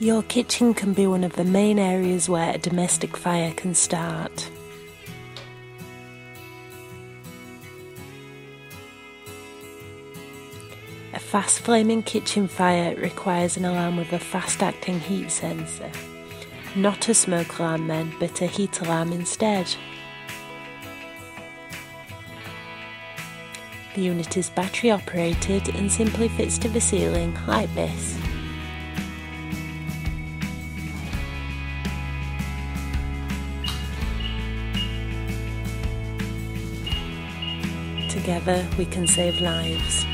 Your kitchen can be one of the main areas where a domestic fire can start. A fast-flaming kitchen fire requires an alarm with a fast-acting heat sensor. Not a smoke alarm then, but a heat alarm instead. The unit is battery operated and simply fits to the ceiling like this. Together we can save lives.